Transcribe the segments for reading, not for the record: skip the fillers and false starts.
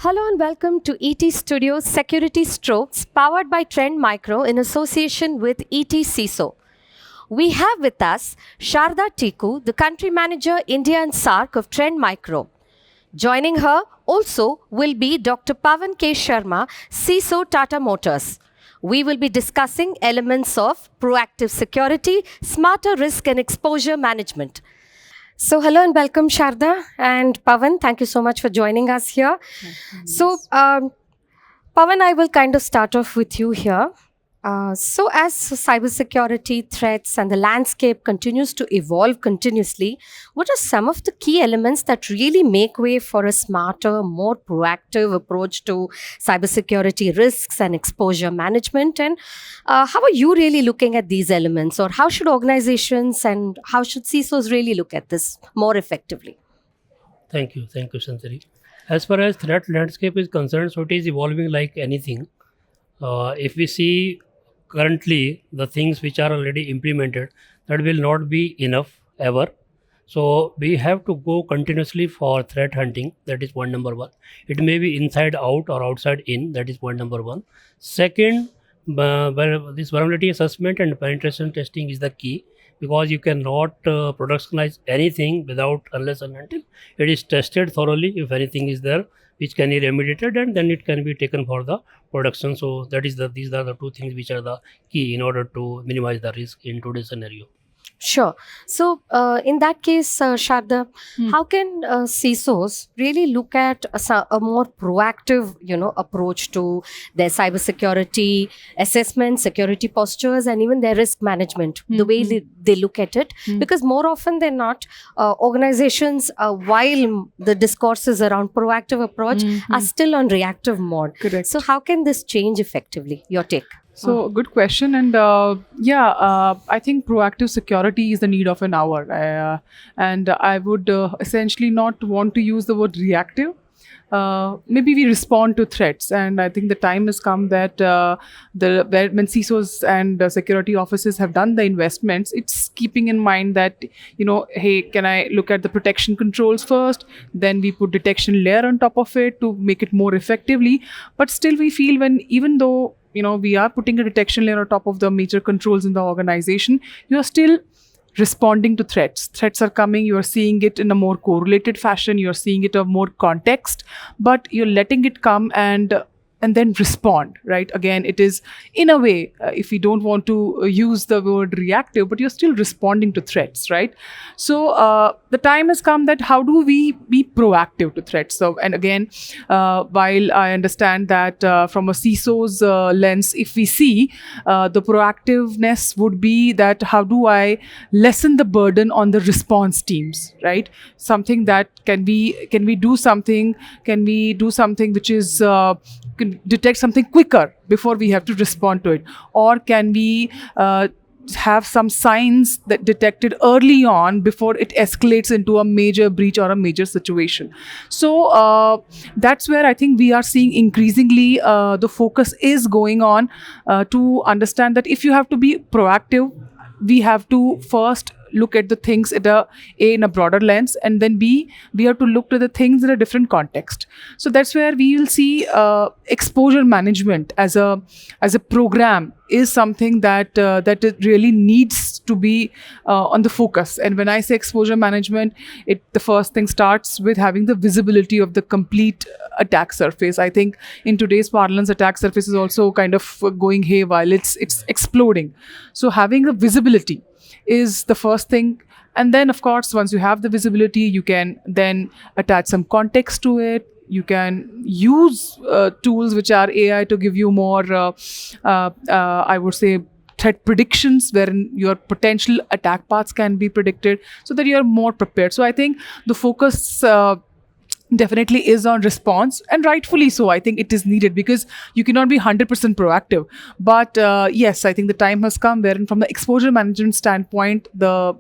Hello and welcome to ET Studios Security Strokes powered by Trend Micro in association with ET CISO. We have with us Sharda Tickoo, the Country Manager India and SAARC of Trend Micro. Joining her also will be Dr. Pawan K. Sharma, CISO Tata Motors. We will be discussing elements of proactive security, smarter risk and exposure management. So hello and welcome Sharda and Pawan. Thank you so much for joining us here. So Pawan, I will kind of start off with you here. So as cybersecurity threats and the landscape continues to evolve continuously, what are some of the key elements that really make way for a smarter, more proactive approach to cybersecurity risks and exposure management? And how are you really looking at these elements, or how should organizations and how should CISOs really look at this more effectively? Thank you, Shantari. As far as threat landscape is concerned, so it is evolving like anything. If we see currently the things which are already implemented, that will not be enough ever. So we have to go continuously for threat hunting. That is point number one. It may be inside out or outside in. That is point number one. Second, this vulnerability assessment and penetration testing is the key, because you cannot productionize anything without, unless and until it is tested thoroughly. If anything is there which can be remediated, and then it can be taken for the production. So these are the two things which are the key in order to minimize the risk in today's scenario. Sure. So, in that case, Sharda, how can CISOs really look at a more proactive, approach to their cybersecurity assessment, security postures, and even their risk management, the way they look at it? Because more often than not, organizations, while the discourses around proactive approach are still on reactive mode. Correct. So, how can this change effectively? Your take? So, good question. And I think proactive security is the need of an hour. And I would essentially not want to use the word reactive. Maybe we respond to threats, and I think the time has come that when CISOs and security offices have done the investments, it's keeping in mind that, hey, can I look at the protection controls first? Then we put detection layer on top of it to make it more effectively. But still we feel even though we are putting a detection layer on top of the major controls in the organization, you are still responding to threats. Threats are coming, you are seeing it in a more correlated fashion, you are seeing it of more context, but you're letting it come and then respond, right? Again, it is in a way, if we don't want to use the word reactive, but you're still responding to threats, right? So the time has come that how do we be proactive to threats? So, and again, while I understand that from a CISO's lens, if we see the proactiveness would be that how do I lessen the burden on the response teams, right? Something that can we do something which is can detect something quicker before we have to respond to it, or can we have some signs that detected early on before it escalates into a major breach or a major situation. So that's where I think we are seeing increasingly the focus is going on to understand that if you have to be proactive, we have to first look at the things in a broader lens, and then B, we have to look to the things in a different context. So that's where we will see exposure management as a program is something that it really needs to be on the focus. And when I say exposure management, the first thing starts with having the visibility of the complete attack surface. I think in today's parlance, attack surface is also kind of going haywire. It's exploding. So having a visibility is the first thing. And then, of course, once you have the visibility, you can then attach some context to it. You can use tools which are AI to give you more, I would say, threat predictions, wherein your potential attack paths can be predicted so that you are more prepared. So I think the focus definitely is on response, and rightfully so. I think it is needed because you cannot be 100% proactive. But yes, I think the time has come wherein from the exposure management standpoint, the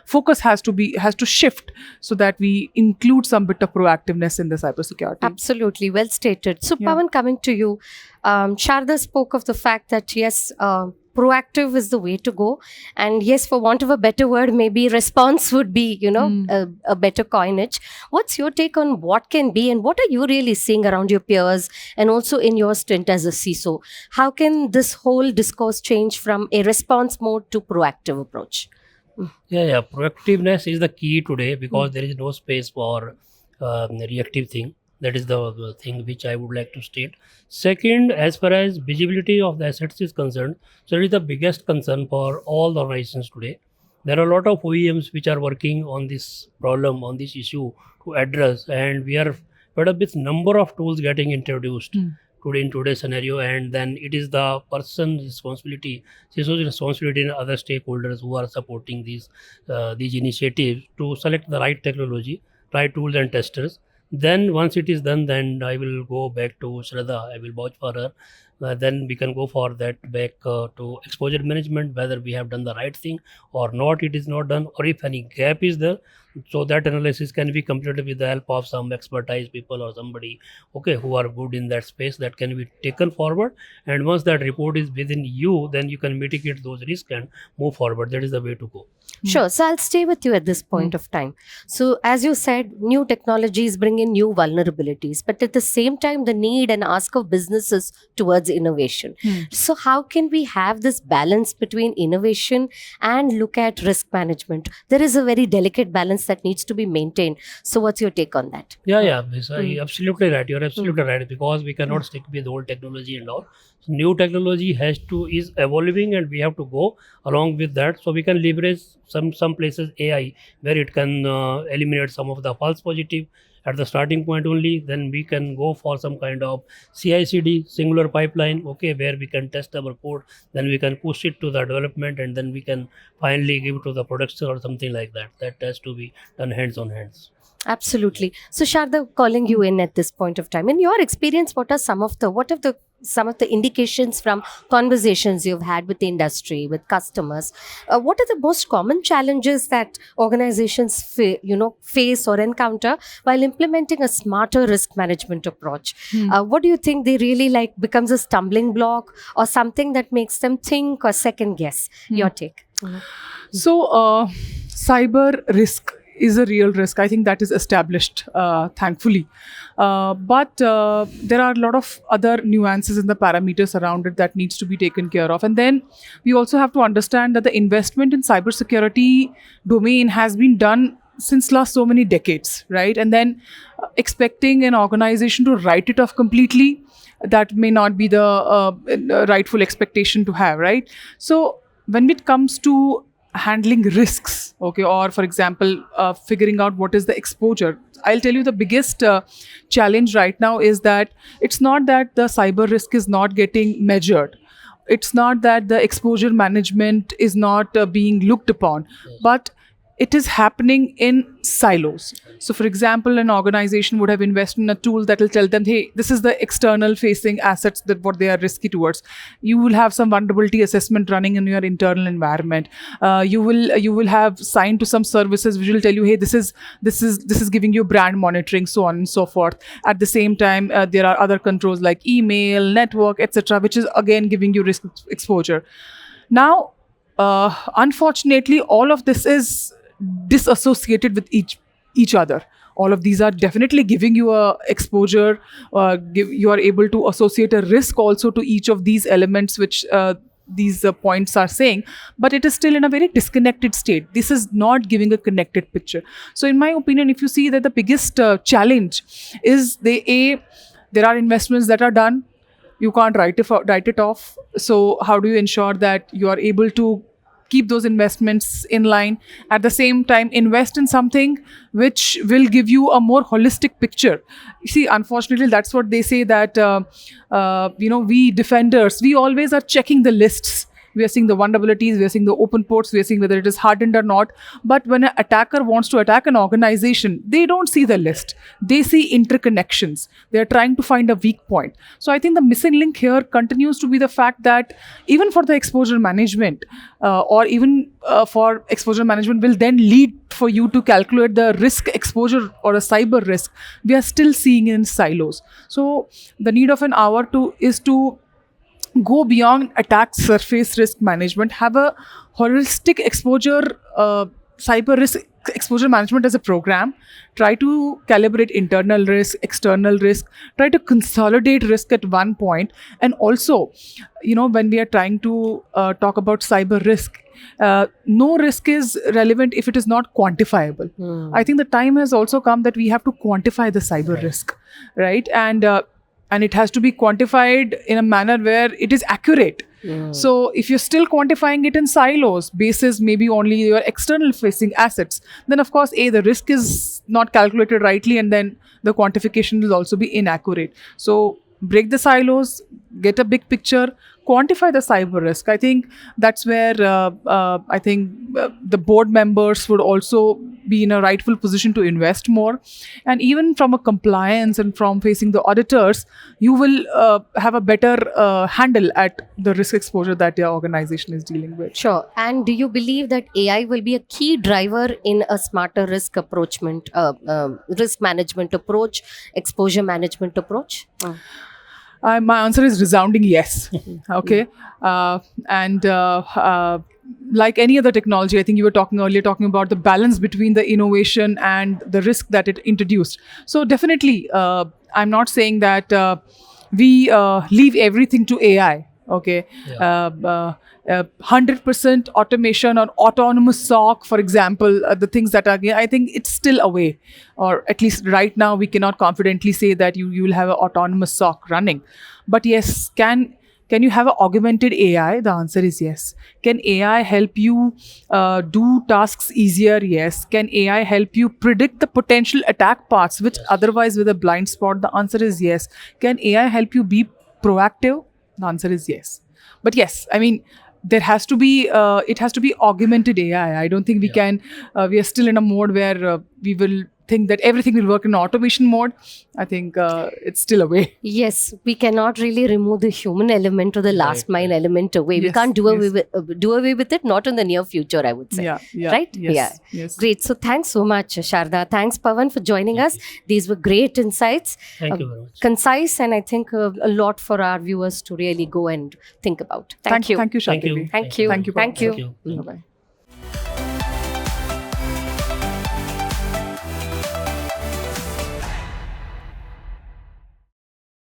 focus has to shift so that we include some bit of proactiveness in the cybersecurity. Absolutely, well stated. So Pawan, coming to you, Sharda spoke of the fact that yes, proactive is the way to go, and yes, for want of a better word, maybe response would be, a better coinage. What's your take on what can be, and what are you really seeing around your peers, and also in your stint as a CISO? How can this whole discourse change from a response mode to proactive approach? Yeah. Proactiveness is the key today because there is no space for reactive thing. That is the thing which I would like to state. Second, as far as visibility of the assets is concerned, so it is the biggest concern for all the organizations today. There are a lot of OEMs which are working on this problem, on this issue to address, and we are fed up with number of tools getting introduced today in today's scenario, and then it is the person's responsibility, CISO's responsibility, and other stakeholders who are supporting these initiatives to select the right technology, right tools and testers. Then once it is done, then I will go back to Shraddha. I will vouch for her. Then we can go for that back to exposure management, whether we have done the right thing or not, it is not done, or if any gap is there. So that analysis can be completed with the help of some expertise people or somebody, okay, who are good in that space, that can be taken forward. And once that report is within you, then you can mitigate those risks and move forward. That is the way to go. Sure. So I'll stay with you at this point of time. So as you said, new technologies bring in new vulnerabilities, but at the same time, the need and ask of businesses towards innovation. So how can we have this balance between innovation and look at risk management? There is a very delicate balance that needs to be maintained. So what's your take on that? Yeah. Yes, absolutely right. You're absolutely right, because we cannot stick with old technology and all. So new technology is evolving, and we have to go along with that. So we can leverage some places AI, where it can eliminate some of the false positive at the starting point only. Then we can go for some kind of CI/CD, singular pipeline, okay, where we can test our code, then we can push it to the development, and then we can finally give it to the production or something like that. That has to be done hands on hands. Absolutely. So Sharda, calling you in at this point of time, in your experience, what are some of the indications from conversations you've had with the industry, with customers? What are the most common challenges that organizations face or encounter while implementing a smarter risk management approach? What do you think they really becomes a stumbling block, or something that makes them think or second guess? Your take. So, cyber risk is a real risk. I think that is established, thankfully. But there are a lot of other nuances in the parameters around it that needs to be taken care of. And then we also have to understand that the investment in cybersecurity domain has been done since last so many decades, right? And then expecting an organization to write it off completely, that may not be the rightful expectation to have, right? So when it comes to handling risks, okay, or for example, figuring out what is the exposure, I'll tell you the biggest challenge right now is that it's not that the cyber risk is not getting measured. It's not that the exposure management is not being looked upon, but it is happening in silos. So for example, an organization would have invested in a tool that will tell them, hey, this is the external facing assets that what they are risky towards. You will have some vulnerability assessment running in your internal environment. You will have signed to some services which will tell you, hey, this is giving you brand monitoring, so on and so forth. At the same time, there are other controls like email, network, etc., which is again giving you risk exposure. Now, unfortunately, all of this is disassociated with each other. All of these are definitely giving you a exposure. You are able to associate a risk also to each of these elements, which these points are saying, but it is still in a very disconnected state. This is not giving a connected picture. So in my opinion, if you see that the biggest challenge is there are investments that are done, you can't write it off. So how do you ensure that you are able to keep those investments in line, at the same time invest in something which will give you a more holistic picture? You see, unfortunately, that's what they say, that we defenders, we always are checking the lists We are seeing the vulnerabilities, we are seeing the open ports, we are seeing whether it is hardened or not. But when an attacker wants to attack an organization, they don't see the list. They see interconnections. They are trying to find a weak point. So I think the missing link here continues to be the fact that even for the exposure management, or even for exposure management will then lead for you to calculate the risk exposure or a cyber risk, we are still seeing in silos. So the need of an hour is to go beyond attack surface risk management, have a holistic exposure cyber risk exposure management as a program, try to calibrate internal risk, external risk, try to consolidate risk at one point. And also, when we are trying to talk about cyber risk, no risk is relevant if it is not quantifiable. I think the time has also come that we have to quantify the cyber risk, right? And it has to be quantified in a manner where it is accurate. So if you're still quantifying it in silos, basis maybe only your external facing assets, then of course, the risk is not calculated rightly, and then the quantification will also be inaccurate. So break the silos, get a big picture, quantify the cyber risk. I think that's where the board members would also be in a rightful position to invest more. And even from a compliance and from facing the auditors, you will have a better handle at the risk exposure that your organization is dealing with. Sure. And do you believe that AI will be a key driver in a smarter risk risk management approach, exposure management approach? My answer is resounding yes. Okay. Like any other technology, I think you were talking about the balance between the innovation and the risk that it introduced. So definitely, I'm not saying that we leave everything to AI. Okay. 100% automation or autonomous SOC, for example, the things that are, I think it's still away, or at least right now we cannot confidently say that you will have an autonomous SOC running. But yes, can you have an augmented AI? The answer is yes. Can AI help you do tasks easier? Yes. Can AI help you predict the potential attack paths, which otherwise with a blind spot? The answer is yes. Can AI help you be proactive? The answer is yes. But yes, I mean, there has to be it has to be augmented AI. I don't think we can. We are still in a mode where we will think that everything will work in automation mode. I think it's still away. Yes, we cannot really remove the human element or the last mile element away. We can't do away with it, not in the near future, I would say. Yeah. Right? Yes. Great. So thanks so much, Sharda. Thanks, Pawan, for joining us. These were great insights. Thank you very much. Concise, and I think a lot for our viewers to really go and think about. Thank you. Thank you, Sharda. Thank you. Thank you. Thank you. Thank you. Thank you. Bye-bye.